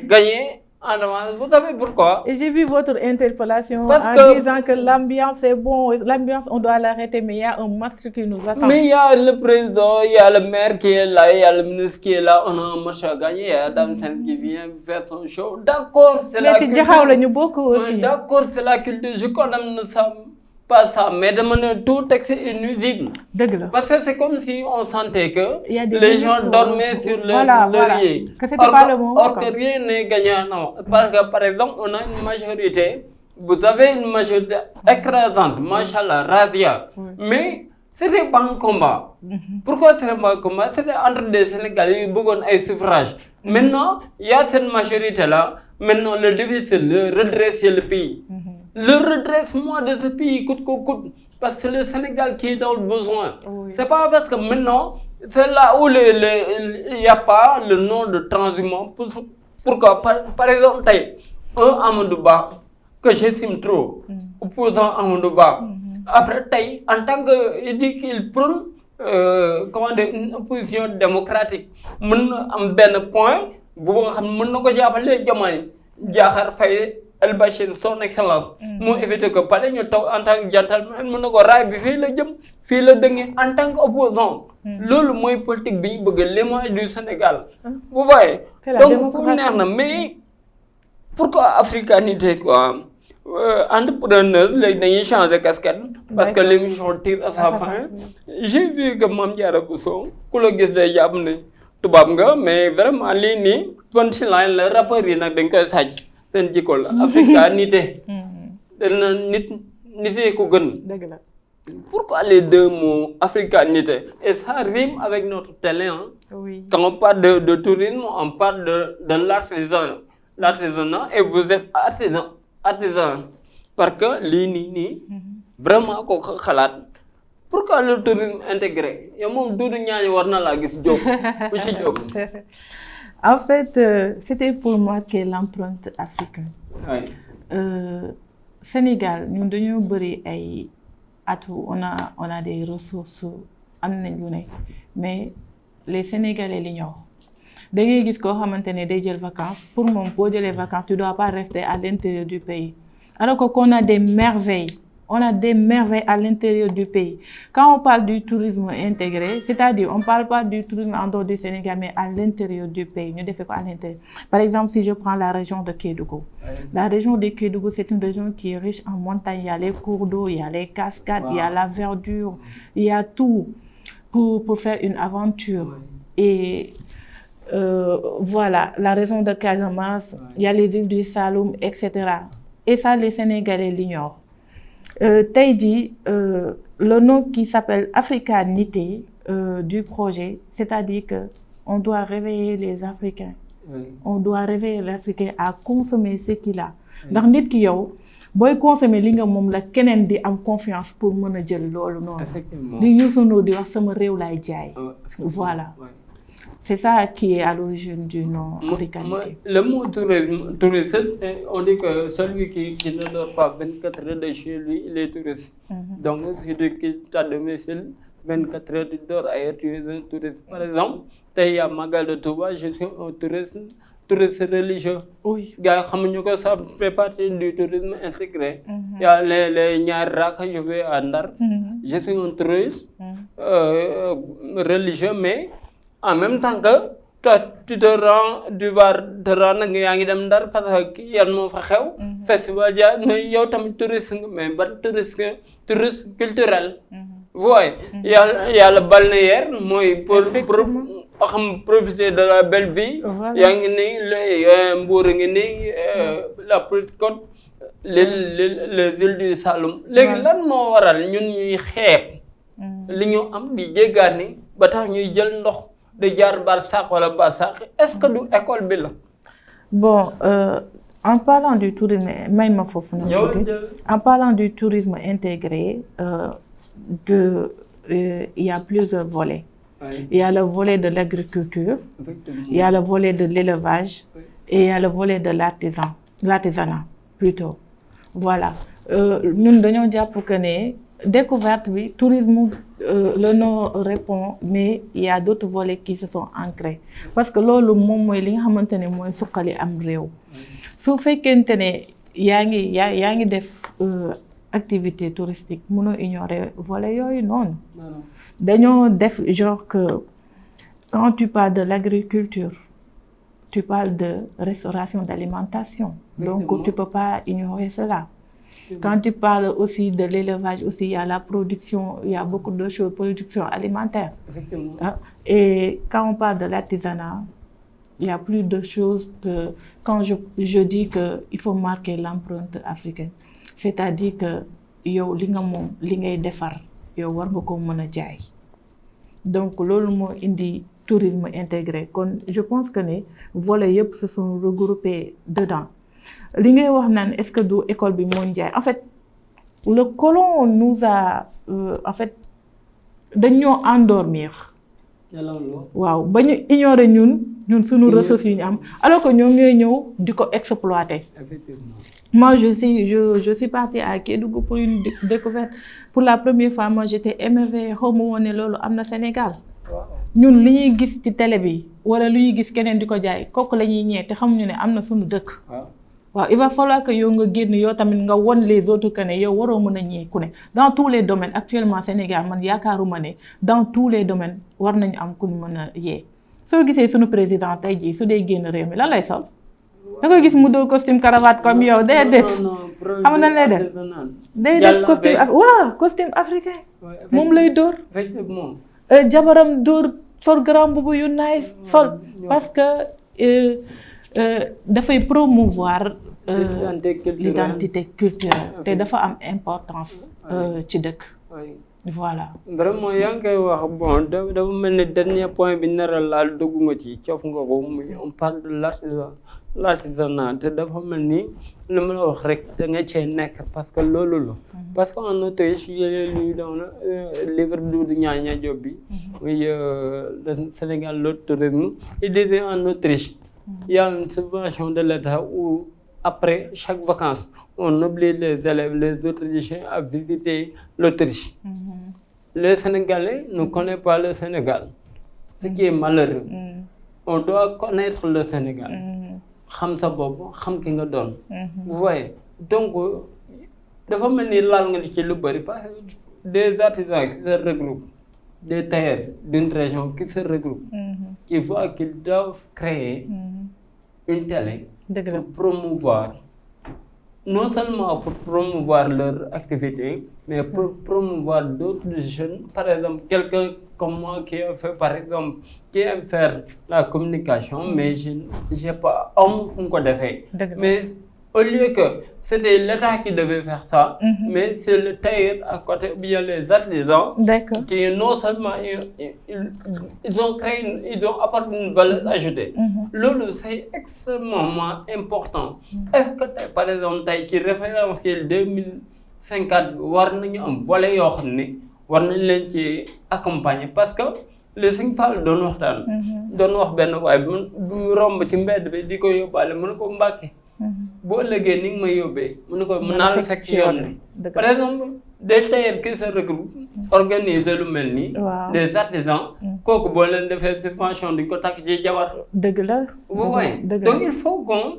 gagné en avance. Vous savez pourquoi? Et j'ai vu votre interpellation en disant que l'ambiance est bon, l'ambiance on doit l'arrêter, mais il y a un match qui nous attend. Mais il y a le président, il y a le maire qui est là, il y a le ministre qui est là, on a un match à gagner, il y a Adam Sen qui vient faire son show. D'accord, c'est la culture. D'accord, c'est la culture, je condamne ça. Pas ça, mais de manière tout texte est nuisible. Parce que c'est comme si on sentait que les gens dormaient sur leur lit. Que c'était pas le moment. Or que rien n'est gagnant. Non. Parce que par exemple, on a une majorité vous avez une majorité écrasante, machallah, radia. Oui. Mais c'était pas un combat. Pourquoi c'était pas un combat? C'était entre des Sénégalais qui ont un suffrage. Maintenant, il y a cette majorité-là. Maintenant, le défi, c'est de redresser le pays. Le redressement de ce pays coûte que coûte. Parce que c'est le Sénégal qui est dans le besoin. Oui. C'est pas parce que maintenant, c'est là où il n'y a pas le nom de transhumant. Pourquoi? Par exemple, un Amadouba que j'estime trop, opposant Amadouba. Après, en tant que, il dit qu'il prône comment dire, une opposition démocratique. Il am ben point, bu nga xam mën nako jappalé Diomaye Diakhar Faye El Bachir son excellence. Mo éviter que palais ñu tok en tant que gentleman mën nako raay bi fi la jëm, fi la dëngé en tant qu'opposant. Lolu moy politique bi ñu bëgg l'image du Sénégal. Vous voyez? Donc fu neex na mais pourquoi africanité quoi? Entrepreneurs, ils changent de casquette parce que l'émission tire à sa fin. J'ai vu que Mame Diarra Bousso, ku la gis day jàpp ne tubaab nga mais vraiment lii nii punchline la rappeur yi nag dañ koy sàcc seen jikko la africanité. dana nitee ko gën. Dëgg la. Pourquoi les deux mots africanité? Et ça rime avec notre télé. Hein? Oui. Quand on parle de tourisme, on parle de l'artisanat et vous êtes artisan parce que lii vraiment ko xalaat pourquoi le tourisme intégré yow moom Doudou Niagne war na laa gis Diop ku ci Diop. En fait, c'était pour marquer l'empreinte africaine. Oui. Sénégal ñun dañoo bëri ay atout on a des ressources am nañ lu ne mais les Sénégalais l'ignorent. Da ngay gis koo xamante ne day jël vacances pour moom boo jëlee vacances tu dois pas rester à l'intérieur du pays alors qu'on a des merveilles à l'intérieur du pays. Quand on parle du tourisme intégré, c'est-à-dire on parle pas du tourisme en dehors du Sénégal mais à l'intérieur du pays ñu defee ko à l'intérieur. Par exemple, si je prends la région de Kédougou, la région de Kédougou c'est une région qui est riche en montagnes, il y a les cours d'eau, il y a les cascades, il y a la verdure, il y a tout pour faire une aventure. Et voilà, la région de Casamance, il y a les îles du Saloum, etc. Et ça, les Sénégalais l'ignorent. Tey jii, le nom qui s'appelle Africanité du projet, c'est-à-dire que on doit réveiller les Africains. Oui. On doit réveiller les Africains à consommer ce qu'il a. Ndax nit ki yow booy consommer li nga moom la keneen di am confiance pour mën a jël loolu noonu. Effectivement. Di Youssou Ndour di wax sama réew laay jaay. Voilà. Ouais. C'est ça qui est à l'origine du nom africanité. Le mot tourisme, on dit que celui qui ne dort pas 24 heures de chez lui, il est touriste. Donc, si tu quittes ta domicile, 24 heures, tu dors ailleurs, tu es un touriste. Par exemple, il y a Magal de Touba, je suis un touriste religieux. Oui. Ça fait partie du tourisme intégré. Il y a les Nyarrak, je vais à Ndar. Je suis un touriste religieux, mais en même temps que toi, tu te rends yaa ngi dem Ndar parce que yan moo fa xew. Festival ja mais yow tamit touriste nga mais ban touriste culturel. Vous voyez, il y a le balnéaire mooy pour xam profiter de la belle vie. Yaa ngi nii Mbour ngi nii la petite côte les îles du Saloum. Léegi lan moo waral ñun ñuy xeeb li ñu am di jéggaani ba tax ñuy jël ndox de jaar Barsac wala Barsac est-ce que du école bi la? Bon, en parlant du tourisme, en parlant du tourisme intégré, il y a plusieurs volets. Oui. Il y a le volet de l'agriculture, il y a le volet de l'élevage et il y a le volet de l'artisanat plutôt. Voilà. Nous dañoo jàpp que ne découverte bi tourisme le nom répond mais il y a d'autres volets qui se sont ancrés parce que loolu moom mooy li nga xamante ne mooy suqali am réew su fekkente ne yaa ngi def activité touristique mënoo ignorer volet yooyu noonu dañoo def genre que quand tu parles de l'agriculture tu parles de restauration d'alimentation donc tu peux pas ignorer cela. Quand tu parles aussi de l'élevage, aussi il y a la production, il y a beaucoup de choses, production alimentaire. Effectivement. Et quand on parle de l'artisanat, il y a plus de choses que quand je dis que il faut marquer l'empreinte africaine c'est-à-dire que yow li nga moom li ngay defar yow war nga ko mën a jaay donc loolu moo indi tourisme intégré kon je pense que ne volets yëpp se sont regroupés dedans li ngay wax naan est-ce que du école bi moo jaay en fait le colon nous a en fait dañoo endormir waaw ba ñu ignorer ñun suñu ressources yi ñu am alors que ñoom ñooy ñëw di ko exploiter. Effectivement. Moi je suis partie à Kédougou pour une découverte pour la première fois moi j'étais émerveillée xaw ma woon ne loolu am na Sénégal ñun li ñuy gis ci télé bi wala lu ñuy gis keneen di ko jaay kooku la ñuy ñee te xamuñu ne am na suñu dëkk. waaw il va falloir que yow nga génn yow tamit nga won les autres que ne yow waroo mën a ñee ku ne dans tous les domaines actuellement Sénégal man yaakaaruma ne dans tous les domaines war nañu am ku ñu mën a yee soo gisee suñu président tey jii su dee génn réew mi lan lay sol da koy gis mu dóor costume cravate comme yow déedéet xam na lay def day def costume costume africain moom lay dóor jabaram dóor sol grand boubou yu nice sol parce que dafay promouvoir l'identité culturelle te dafa am importance ci dëkk voilà vraiment yaa ngi koy wax bon dafa mel ni dernier point bi naral laal dugg nga ci coof nga ko muy on parle de l'artisanat te dafa mel ni li ma la wax rek da nga cee nekk parce que loolu la parce que en Autriche yéen luy dans le livre Doudou Niania Diop bi muy le Sénégal le tourisme il disait en Autriche il y a une subvention de l'État où après chaque vacances on oblige les élèves, les Autrichiens à visiter l'Autriche. Les Sénégalais ne connaissent pas le Sénégal, ce qui est malheureux. On doit connaître le Sénégal. Xam sa bopp, xam ki nga doon. Vous voyez, donc dafa mel ni laal nga ci lu bari parce que des artisans qui se regroupent, des tailleurs d'une région qui se regroupent, qui voient qu'ils doivent créer une télé pour promouvoir. Non seulement pour promouvoir leur activité, mais pour promouvoir d'autres jeunes. Par exemple, quelqu'un comme moi qui a fait, par exemple, qui aime faire la communication, mais je n'ai pas un quoi de faire. Mais au lieu que c'était l'État qui devait faire ça, mais c'est le tailleur à côté, bien les artisans, qui non seulement ils ont créé, ils ont apporté une valeur ajoutée. Lolo, c'est extrêmement important. Est-ce que par exemple, qui référentiel 2050, war nañu am volet yoo xam ne war nañ leen ci accompagner parce que le Sëñ Fall doon waxtaan. doon wax benn waaye bu mu romb ci mbedd bi di ko yóbbaale mën ko Mbàkke. boo ëllëgee ni nga may yóbbee mën ko mën naa la fekk ci yoon bi par exemple des tailleurs qui se regroupent organiser lu mel nii des artisans kooku boo leen defee subvention di ko takk ci jabar dëgg la donc il faut qu'on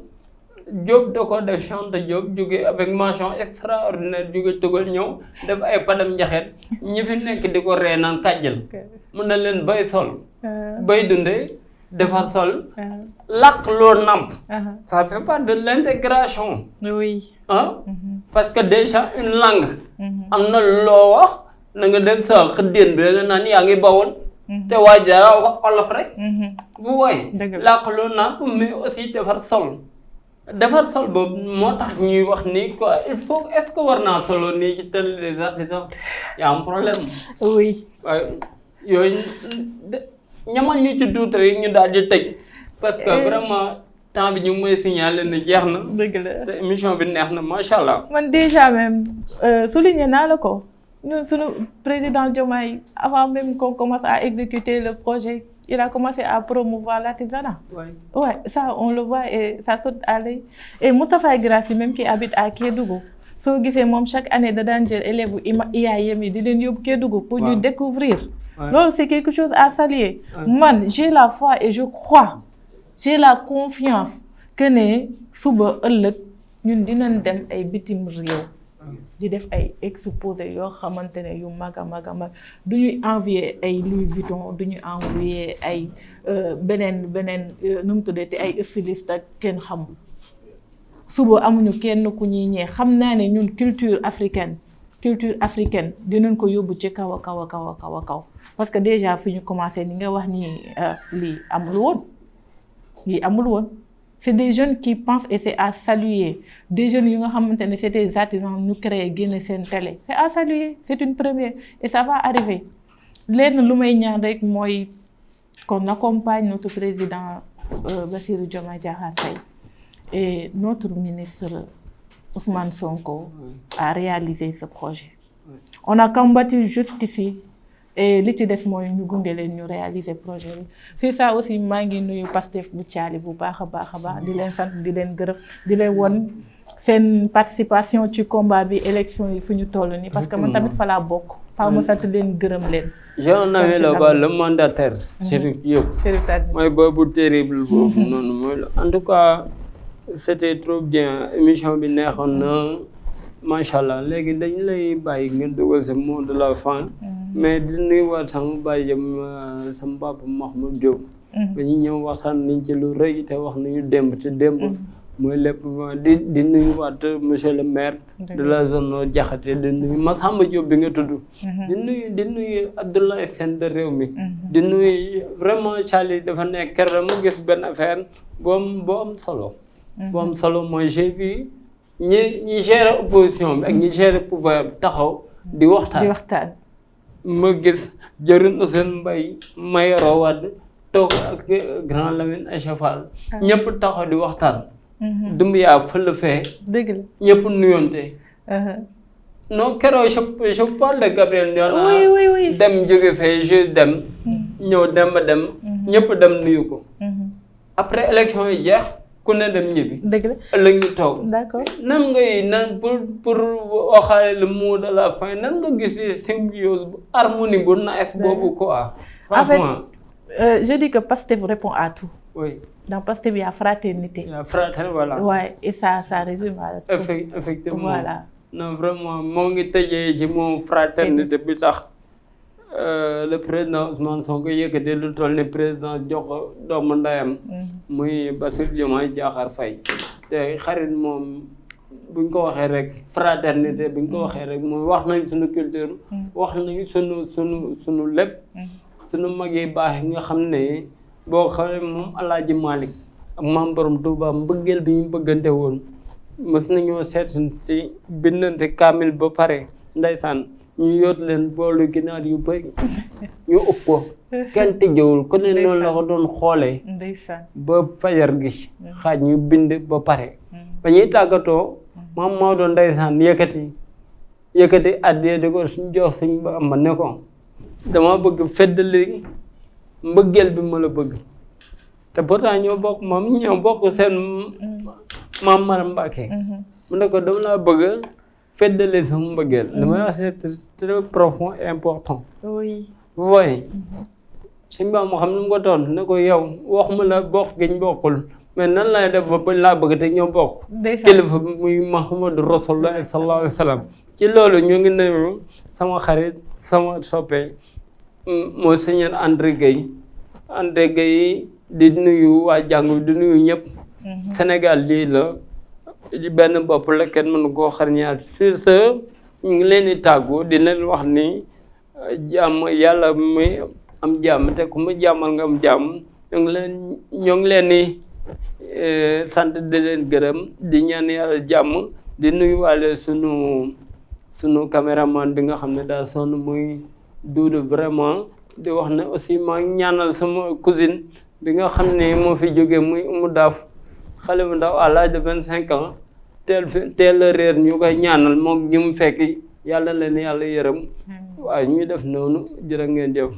Diop da ko def chante Diop jóge avec mention extraordinaire jóge Tugal ñëw def ay padam njaxeet ñi fi nekk di ko ree naan kàjjal mën na leen bay sol bay dundee defar sol làkk loo namp ça fait part de l'intégration parce que déjà une langue am na loo wax na nga dem sa xëddeen bi nga naan yaa ngi bawoon te waajaa wax olof rek vous voyez làkk loo namp mais aussi defar sol boobu moo tax ñuy wax ni quoi il faut est-ce que war naa solo nii ci tel les artisans y a un problème waaye yooyu ñamal ñu ci duut rek ñu daal di tëj parce que vraiment temps bi ñu ngi may signaler ne jeex na. dëgg la te émission bi neex na macha allah. man déjà même souligné naa la ko ñun sunu président Diomaye avant même qu'on commence à exécuter le projet il a commencé à promouvoir l'artisanat. Ouais, ça on le voit et ça saute à l'œil. Et Moustapha Guirassy même qui habite à Kédougou soo gisee moom chaque année da daan jël élèves IAM yi di leen yóbbu Kédougou pour ñu découvrir. loolu c'est quelque chose à saluer. Man j'ai la foi et je crois j'ai la confiance que ne suba ëllëg ñun dinañ dem ay bitim réew di def ay exposé yoo xamante ne yu mag a mag du ñuy envier ay Louis Vuitton du ñuy envier ay beneen nu mu tuddee te ay styliste ak kenn xamul suba amuñu kenn ku ñuy ñee xam naa ne ñun culture africaine dinañ ko yóbbu ci kaw a kaw parce que déjà fi ñu commencé ni nga wax ni lii amul woon yi amul woon. C'est des jeunes qui pensent et c'est à saluer. Des jeunes qui ont c'est des artisans nous créent une télé. C'est à saluer, c'est une première et ça va arriver. L'un lu may ñaan rek mooy qu'on accompagne notre président Bassirou Diomaye Diakhar Faye et notre ministre Ousmane Sonko à réaliser ce projet. On a combattu jusqu'ici et li ci des mooy ñu gunge leen ñu réaliser projet bi. C'est ça aussi maa ngi nuyu Pastef bu Thiali bu baax a baax di leen sant di leen gërëm di leen won seen participation ci combat bi élection yi fu ñu toll nii parce que man tamit fa laa bokk faaw ma sant leen gërëm leen. J'en avais là-bas le mandataire. Chérif Diop. Chérif Sadji. mooy boobu terrible boobu noonu mooy en tout cas c'était trop bien émission bi neexoon na macha allah léegi dañ lay bàyyi nga dugal sa mot de la fin. mais di nuyuwaat sama bàyyi sama papa Mahmoud Diop. ba ñu ñëw waxtaan nañ ci lu rëy te wax nañu démb te démb. mooy lépp di nuyuwaat monsieur le maire. de la zone Diakhaté di nuyu Massamba Diop bi nga tudd. di nuyu Abdoulaye Sène de réew mi. di nuyu vraiment Thiali dafa nekk kër la mu gis benn affaire boo am solo. boo am solo mooy j'ai vu ñi gérer opposition bi ak ñi gérer pouvoir bi taxaw di waxtaan. ma gis jëriñ Ousseynou Mbaye Mayoro Wade toog ak grand Lamine Aïcha Fall ñëpp taxaw di waxtaan. Doumbouya fële fee. dëgg la ñëpp nuyoonte. non keroog je parle de Gabriel Nione. oui dem jóge fee je dem. ñëw dem ba dem. ñëpp dem nuyu ko. après élection yi jeex ku ne dem ñibbi. dëgg la ëllëg ñu toog. d'accord nan ngay pour waxaale le mot de la fin nan nga gisee symbiose bu harmonie bu nice boobu quoi. franchement en fait je dis que Pastef répond à tout. oui. Dans Pastef il y a fraternité. Il y a fraternité voilà. Ouais et ça résume à tout. Effectivement. Voilà. Non vraiment moo ngi tëjee ci moom fraternité bi tax le président Ousmane Sonko yëkkati lu toll ni président jox ko doomu ndeyam. muy Bassirou Diomaye Diakhar Faye. te xarit moom buñ ko waxee rek fraternité buñ ko waxee rek mooy wax nañ suñu culture. wax nañ suñu lépp. suñu mag yi baax yi nga xam ne boo xoolee moom Alaaji Malick ak Maam Borom Touba mbëggeel bi ñu bëggante woon mës nañoo seet ci bindante kaamil ba pare ndeysaan ñu yoot leen boolu ginaar yu bëri ñu ëpp ko kenn tëjewul ku ne noonu la ko doon xoolee ba fajar gi xaaj ñu bind ba pare ba ñuy tàggatoo maam Maodo ndeysaan yëkkati addiya di ko suñ jox suñ ba am ne ko dama bëgg feddali mbëggeel bi ma la bëgg te pourtant ñoo bokk seen maam Maram Mbacke mu ne ko dama laa bëgg feddali sama mbëggeel damay wax c'est très profond et important oui vous voyez suñ ba moo xam ne mu ko toon ne ko yow waxuma la bokk giñ bokkul mais nan lay def ba bañ laa bëgg te ñoo bokk kilifa muy Muhammadu Rasulullah sallallahu alayhi wa sallam ci loolu ñu ngi nuyu sama xarit sama soppe Monseigneur André Gueye di nuyu waa jàngu di nuyu ñëpp. Sénégal lii la benn bopp la kenn mënu koo xar ñaar sur ce ñu ngi leen di tàggu di leen wax ni jàmm yàlla muy am jàmm te ku mu jàmmal nga am jàmm ñoo ngi leen di sant di leen gërëm di ñaan yàlla jàmm di nuyuwaale sunu caméraman bi nga xam ne daal sonn muy Doudou vraiment di wax ne aussi maa ngi ñaanal sama cousine bi nga xam ne moo fi jógee muy Umu Daaf xale bu ndaw à l'âge de 25 ans teel a réer ñu koy ñaanal moom ñu mu fekk yàlla leen yàlla yërëm waaye ñuy def noonu jërë ngeen jëf